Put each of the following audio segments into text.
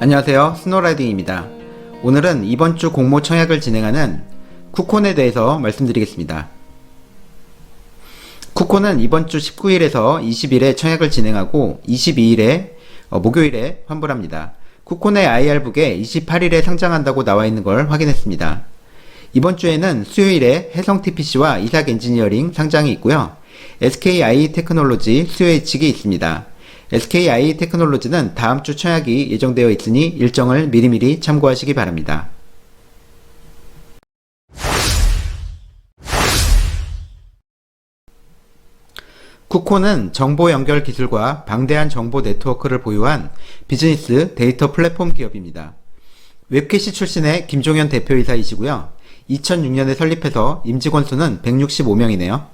안녕하세요, 스노라이딩입니다. 오늘은 이번 주 공모 청약을 진행하는 쿠콘에 대해서 말씀드리겠습니다. 쿠콘은 이번 주 19일에서 20일에 청약을 진행하고 22일에 목요일에 환불합니다. 쿠콘의 IR북에 28일에 상장한다고 나와 있는 걸 확인했습니다. 이번 주에는 수요일에 해성TPC와 이삭엔지니어링 상장이 있고요. SKI테크놀로지 수요일 측이 있습니다. SKI테크놀로지는 다음 주 청약이 예정되어 있으니 일정을 미리미리 참고하시기 바랍니다. 쿠콘은 정보 연결 기술과 방대한 정보 네트워크를 보유한 비즈니스 데이터 플랫폼 기업입니다. 웹캐시 출신의 김종현 대표이사이시고요. 2006년에 설립해서 임직원 수는 165명이네요.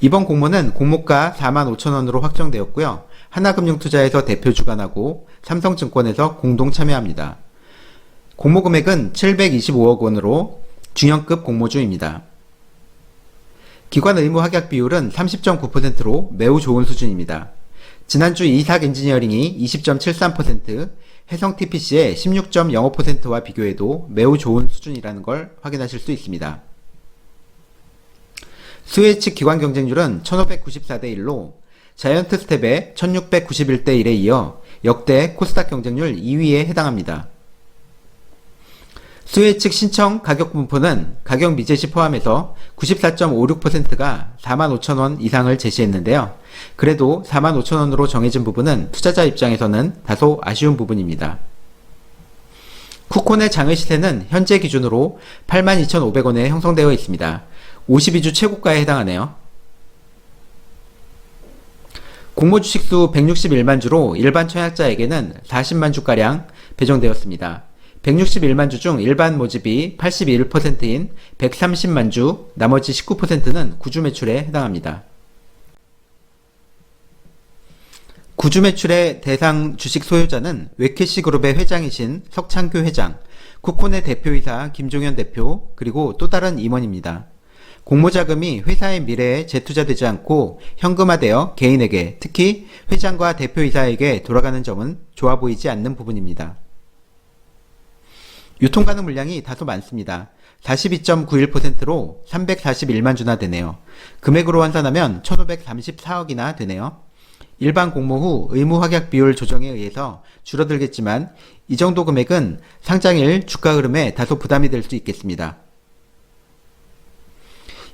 이번 공모는 공모가 45,000원으로 확정되었고요. 하나금융투자에서 대표 주관하고 삼성증권에서 공동 참여합니다. 공모 금액은 725억 원으로 중형급 공모주입니다. 기관 의무 합격 비율은 30.9%로 매우 좋은 수준입니다. 지난주 이삭엔지니어링이 20.73%, 해성TPC의 16.05%와 비교해도 매우 좋은 수준이라는 걸 확인하실 수 있습니다. 수혜 측 기관 경쟁률은 1594대 1로 자이언트스텝의 1691대 1에 이어 역대 코스닥 경쟁률 2위에 해당합니다. 수혜 측 신청 가격 분포는 가격 미제시 포함해서 94.56%가 45,000원 이상을 제시했는데요. 그래도 45,000원으로 정해진 부분은 투자자 입장에서는 다소 아쉬운 부분입니다. 쿠콘의 장외 시세는 현재 기준으로 82,500원에 형성되어 있습니다. 52주 최고가에 해당하네요. 공모 주식수 161만 주로 일반 청약자에게는 40만 주가량 배정되었습니다. 161만 주 중 일반 모집이 81%인 130만 주, 나머지 19%는 구주 매출에 해당합니다. 구주 매출의 대상 주식 소유자는 웹캐시 그룹의 회장이신 석창규 회장, 쿠콘의 대표이사 김종현 대표, 그리고 또 다른 임원입니다. 공모자금이 회사의 미래에 재투자되지 않고 현금화되어 개인에게, 특히 회장과 대표이사에게 돌아가는 점은 좋아 보이지 않는 부분입니다. 유통 가능 물량이 다소 많습니다. 42.91%로 341만 주나 되네요. 금액으로 환산하면 1534억이나 되네요. 일반 공모 후 의무 확약 비율 조정에 의해서 줄어들겠지만 이 정도 금액은 상장일 주가 흐름에 다소 부담이 될 수 있겠습니다.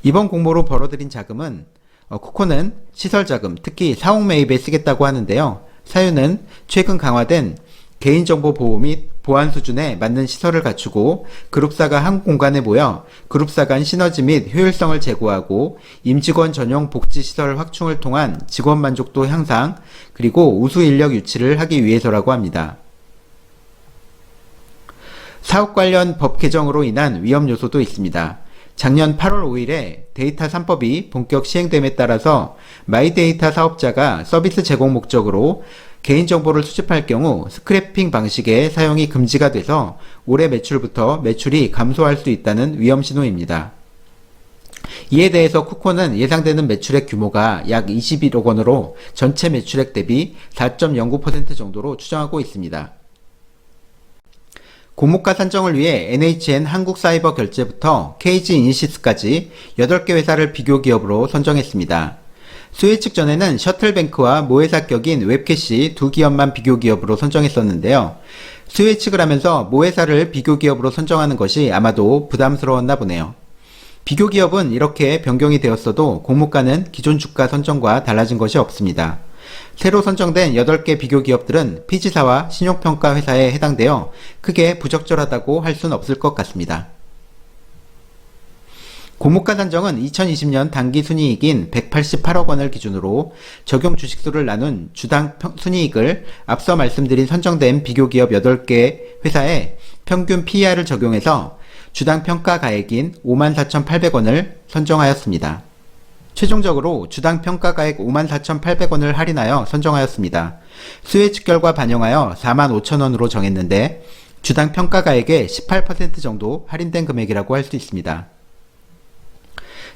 이번 공모로 벌어들인 자금은 쿠콘은 시설자금, 특히 사옥 매입에 쓰겠다고 하는데요. 사유는 최근 강화된 개인정보 보호 및 보안 수준에 맞는 시설을 갖추고 그룹사가 한 공간에 모여 그룹사 간 시너지 및 효율성을 제고하고 임직원 전용 복지시설 확충을 통한 직원 만족도 향상, 그리고 우수 인력 유치를 하기 위해서라고 합니다. 사업 관련 법 개정으로 인한 위험 요소도 있습니다. 작년 8월 5일에 데이터 3법이 본격 시행됨에 따라서 마이데이터 사업자가 서비스 제공 목적으로 개인정보를 수집할 경우 스크래핑 방식의 사용이 금지가 돼서 올해 매출부터 매출이 감소할 수 있다는 위험 신호입니다. 이에 대해서 쿠콘은 예상되는 매출액 규모가 약 21억 원으로 전체 매출액 대비 4.09% 정도로 추정하고 있습니다. 공모가 산정을 위해 NHN 한국사이버결제부터 KG 이니시스까지 8개 회사를 비교기업으로 선정했습니다. 수혜 측 전에는 셔틀뱅크와 모회사 격인 웹캐시 두 기업만 비교기업으로 선정했었는데요. 수혜 측을 하면서 모회사를 비교기업으로 선정하는 것이 아마도 부담스러웠나 보네요. 비교기업은 이렇게 변경이 되었어도 공모가는 기존 주가 선정과 달라진 것이 없습니다. 새로 선정된 8개 비교기업들은 피지사와 신용평가 회사에 해당되어 크게 부적절하다고 할 수는 없을 것 같습니다. 공모가 산정은 2020년 당기 순이익인 188억 원을 기준으로 적용 주식수를 나눈 주당 순이익을 앞서 말씀드린 선정된 비교기업 8개 회사에 평균 PER을 적용해서 주당 평가 가액인 54,800원을 선정하였습니다. 최종적으로 주당 평가가액 54,800원을 할인하여 선정하였습니다. 수혜 측 결과 반영하여 45,000원으로 정했는데 주당 평가가액의 18% 정도 할인된 금액이라고 할 수 있습니다.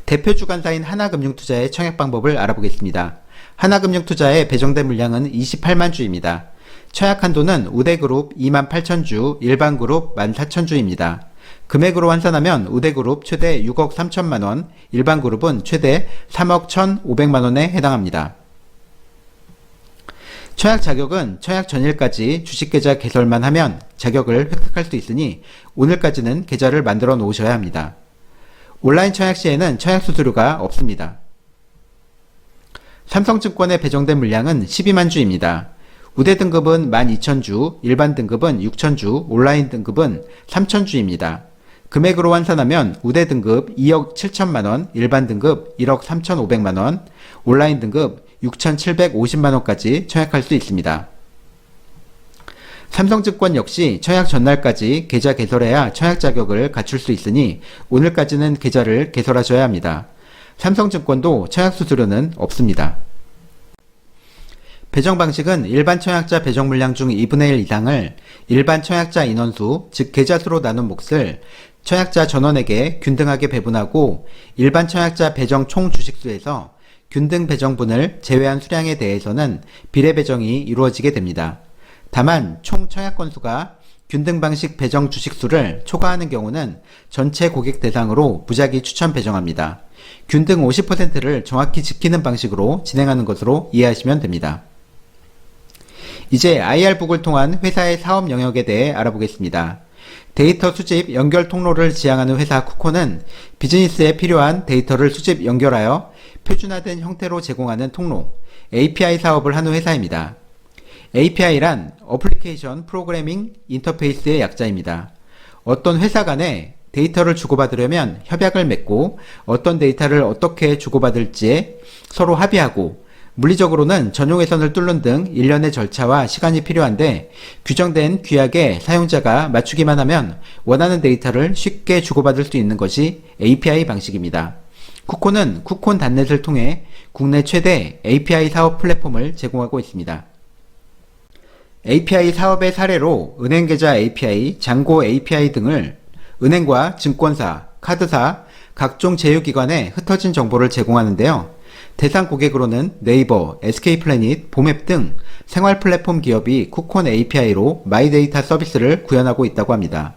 대표 주관사인 하나금융투자의 청약 방법을 알아보겠습니다. 하나금융투자에 배정된 물량은 28만 주입니다. 청약 한도는 우대그룹 28,000주, 일반그룹 14,000주입니다. 금액으로 환산하면 우대그룹 최대 6억 3천만원, 일반그룹은 최대 3억 1,500만원에 해당합니다. 청약 자격은 청약 전일까지 주식계좌 개설만 하면 자격을 획득할 수 있으니 오늘까지는 계좌를 만들어 놓으셔야 합니다. 온라인 청약 시에는 청약 수수료가 없습니다. 삼성증권에 배정된 물량은 12만 주입니다. 우대 등급은 12,000주, 일반 등급은 6,000주, 온라인 등급은 3,000주입니다. 금액으로 환산하면 우대 등급 2억 7천만원, 일반 등급 1억 3,500만원, 온라인 등급 6,750만원까지 청약할 수 있습니다. 삼성증권 역시 청약 전날까지 계좌 개설해야 청약 자격을 갖출 수 있으니 오늘까지는 계좌를 개설하셔야 합니다. 삼성증권도 청약 수수료는 없습니다. 배정 방식은 일반 청약자 배정 물량 중 2분의 1 이상을 일반 청약자 인원수, 즉 계좌 수로 나눈 몫을 청약자 전원에게 균등하게 배분하고 일반 청약자 배정 총 주식수에서 균등 배정분을 제외한 수량에 대해서는 비례 배정이 이루어지게 됩니다. 다만 총 청약 건수가 균등 방식 배정 주식수를 초과하는 경우는 전체 고객 대상으로 무작위 추천 배정합니다. 균등 50%를 정확히 지키는 방식으로 진행하는 것으로 이해하시면 됩니다. 이제 IR북을 통한 회사의 사업 영역에 대해 알아보겠습니다. 데이터 수집, 연결 통로를 지향하는 회사 쿠콘은 비즈니스에 필요한 데이터를 수집, 연결하여 표준화된 형태로 제공하는 통로, API 사업을 하는 회사입니다. API란 어플리케이션 프로그래밍 인터페이스의 약자입니다. 어떤 회사 간에 데이터를 주고받으려면 협약을 맺고 어떤 데이터를 어떻게 주고받을지에 서로 합의하고 물리적으로는 전용회선을 뚫는 등 일련의 절차와 시간이 필요한데 규정된 규약에 사용자가 맞추기만 하면 원하는 데이터를 쉽게 주고받을 수 있는 것이 API 방식입니다. 쿠콘은 쿠콘닷넷을 통해 국내 최대 API 사업 플랫폼을 제공하고 있습니다. API 사업의 사례로 은행계좌 API, 잔고 API 등을 은행과 증권사, 카드사, 각종 제휴기관에 흩어진 정보를 제공하는데요. 대상 고객으로는 네이버, SK플래닛, 보맵 등 생활 플랫폼 기업이 쿠콘 API로 마이데이터 서비스를 구현하고 있다고 합니다.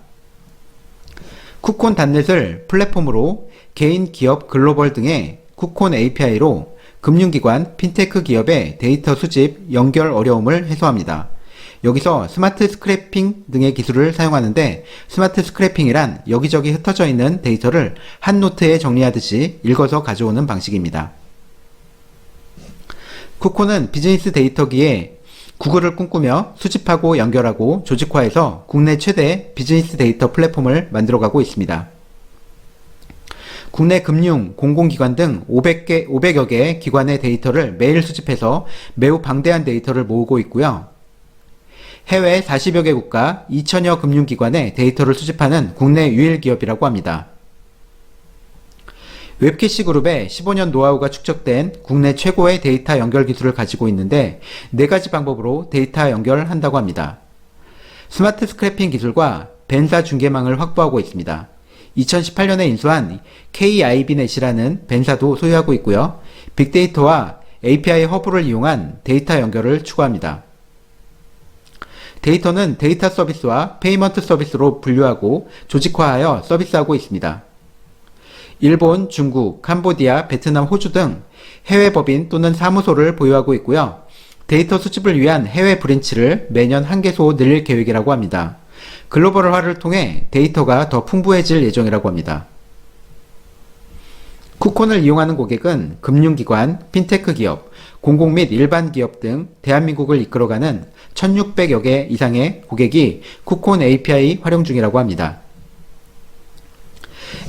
쿠콘닷넷을 플랫폼으로 개인, 기업, 글로벌 등의 쿠콘 API로 금융기관, 핀테크 기업의 데이터 수집, 연결 어려움을 해소합니다. 여기서 스마트 스크래핑 등의 기술을 사용하는데 스마트 스크래핑이란 여기저기 흩어져 있는 데이터를 한 노트에 정리하듯이 읽어서 가져오는 방식입니다. 쿠콘은 비즈니스 데이터기에 구글을 꿈꾸며 수집하고 연결하고 조직화해서 국내 최대 비즈니스 데이터 플랫폼을 만들어가고 있습니다. 국내 금융, 공공기관 등 500여 개의 기관의 데이터를 매일 수집해서 매우 방대한 데이터를 모으고 있고요. 해외 40여 개 국가 2천여 금융기관의 데이터를 수집하는 국내 유일 기업이라고 합니다. 웹캐시 그룹의 15년 노하우가 축적된 국내 최고의 데이터 연결 기술을 가지고 있는데 4가지 방법으로 데이터 연결한다고 합니다. 스마트 스크래핑 기술과 벤사 중계망을 확보하고 있습니다. 2018년에 인수한 KIB넷이라는 벤사도 소유하고 있고요. 빅데이터와 API 허브를 이용한 데이터 연결을 추구합니다. 데이터는 데이터 서비스와 페이먼트 서비스로 분류하고 조직화하여 서비스하고 있습니다. 일본, 중국, 캄보디아, 베트남, 호주 등 해외 법인 또는 사무소를 보유하고 있고요. 데이터 수집을 위한 해외 브랜치를 매년 1개소 늘릴 계획이라고 합니다. 글로벌화를 통해 데이터가 더 풍부해질 예정이라고 합니다. 쿠콘을 이용하는 고객은 금융기관, 핀테크 기업, 공공 및 일반 기업 등 대한민국을 이끌어가는 1600여 개 이상의 고객이 쿠콘 API 활용 중이라고 합니다.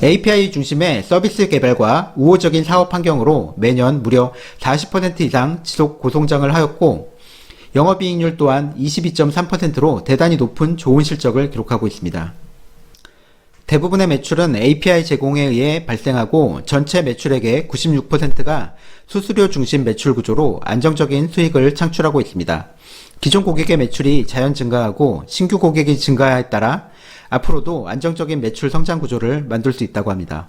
API 중심의 서비스 개발과 우호적인 사업 환경으로 매년 무려 40% 이상 지속 고성장을 하였고 영업이익률 또한 22.3%로 대단히 높은 좋은 실적을 기록하고 있습니다. 대부분의 매출은 API 제공에 의해 발생하고 전체 매출액의 96%가 수수료 중심 매출 구조로 안정적인 수익을 창출하고 있습니다. 기존 고객의 매출이 자연 증가하고 신규 고객이 증가에 따라 앞으로도 안정적인 매출 성장 구조를 만들 수 있다고 합니다.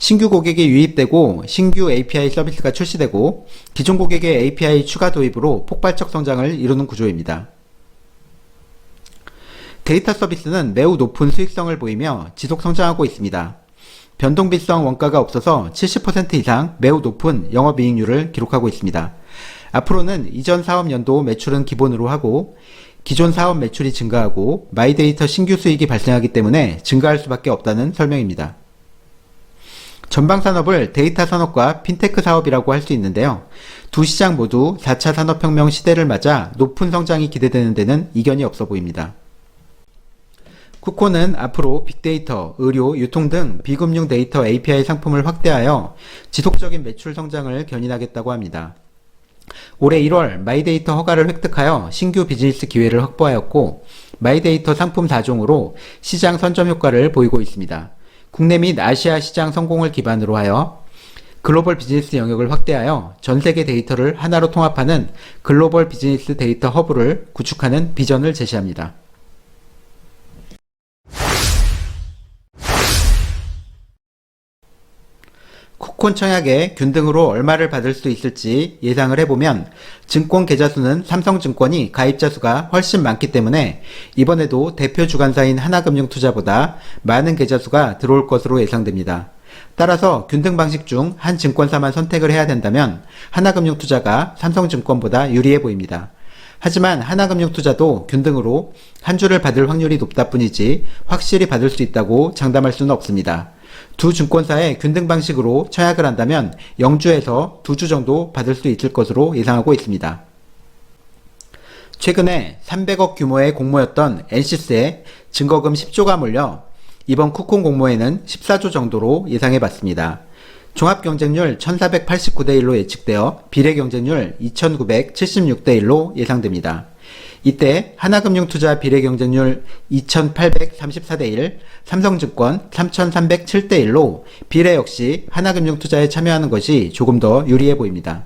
신규 고객이 유입되고 신규 API 서비스가 출시되고 기존 고객의 API 추가 도입으로 폭발적 성장을 이루는 구조입니다. 데이터 서비스는 매우 높은 수익성을 보이며 지속 성장하고 있습니다. 변동비성 원가가 없어서 70% 이상 매우 높은 영업이익률을 기록하고 있습니다. 앞으로는 이전 사업 연도 매출은 기본으로 하고 기존 사업 매출이 증가하고 마이데이터 신규 수익이 발생하기 때문에 증가할 수밖에 없다는 설명입니다. 전방 산업을 데이터 산업과 핀테크 사업이라고 할 수 있는데요. 두 시장 모두 4차 산업혁명 시대를 맞아 높은 성장이 기대되는 데는 이견이 없어 보입니다. 쿠코는 앞으로 빅데이터, 의료, 유통 등 비금융 데이터 API 상품을 확대하여 지속적인 매출 성장을 견인하겠다고 합니다. 올해 1월 마이데이터 허가를 획득하여 신규 비즈니스 기회를 확보하였고 마이데이터 상품 4종으로 시장 선점 효과를 보이고 있습니다. 국내 및 아시아 시장 성공을 기반으로 하여 글로벌 비즈니스 영역을 확대하여 전세계 데이터를 하나로 통합하는 글로벌 비즈니스 데이터 허브를 구축하는 비전을 제시합니다. 쿠콘 청약에 균등으로 얼마를 받을 수 있을지 예상을 해보면 증권 계좌 수는 삼성증권이 가입자 수가 훨씬 많기 때문에 이번에도 대표 주관사인 하나금융투자보다 많은 계좌 수가 들어올 것으로 예상됩니다. 따라서 균등 방식 중 한 증권사만 선택을 해야 된다면 하나금융투자가 삼성증권보다 유리해 보입니다. 하지만 하나금융투자도 균등으로 한 주를 받을 확률이 높다 뿐이지 확실히 받을 수 있다고 장담할 수는 없습니다. 두 증권사의 균등 방식으로 청약을 한다면 0주에서 2주 정도 받을 수 있을 것으로 예상하고 있습니다. 최근에 300억 규모의 공모였던 NC스에 증거금 10조가 몰려 이번 쿠콘 공모에는 14조 정도로 예상해 봤습니다. 종합경쟁률 1489대 1로 예측되어 비례경쟁률 2976대 1로 예상됩니다. 이때 하나금융투자 비례경쟁률 2834대 1, 삼성증권 3307대 1로 비례 역시 하나금융투자에 참여하는 것이 조금 더 유리해 보입니다.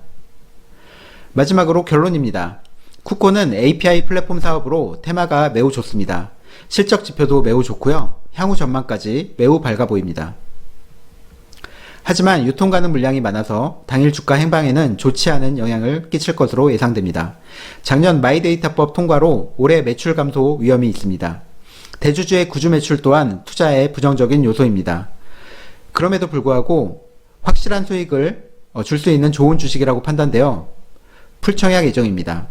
마지막으로 결론입니다. 쿠콘은 API 플랫폼 사업으로 테마가 매우 좋습니다. 실적 지표도 매우 좋고요. 향후 전망까지 매우 밝아 보입니다. 하지만 유통 가능 물량이 많아서 당일 주가 행방에는 좋지 않은 영향을 끼칠 것으로 예상됩니다. 작년 마이데이터법 통과로 올해 매출 감소 위험이 있습니다. 대주주의 구주 매출 또한 투자에 부정적인 요소입니다. 그럼에도 불구하고 확실한 수익을 줄 수 있는 좋은 주식이라고 판단되어 풀청약 예정입니다.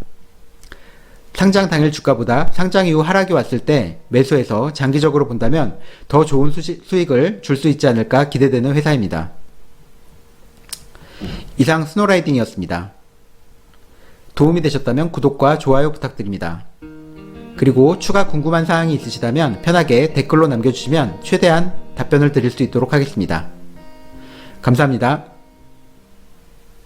상장 당일 주가보다 상장 이후 하락이 왔을 때 매수해서 장기적으로 본다면 더 좋은 수익을 줄 수 있지 않을까 기대되는 회사입니다. 이상 스노라이딩이었습니다. 도움이 되셨다면 구독과 좋아요 부탁드립니다. 그리고 추가 궁금한 사항이 있으시다면 편하게 댓글로 남겨주시면 최대한 답변을 드릴 수 있도록 하겠습니다. 감사합니다.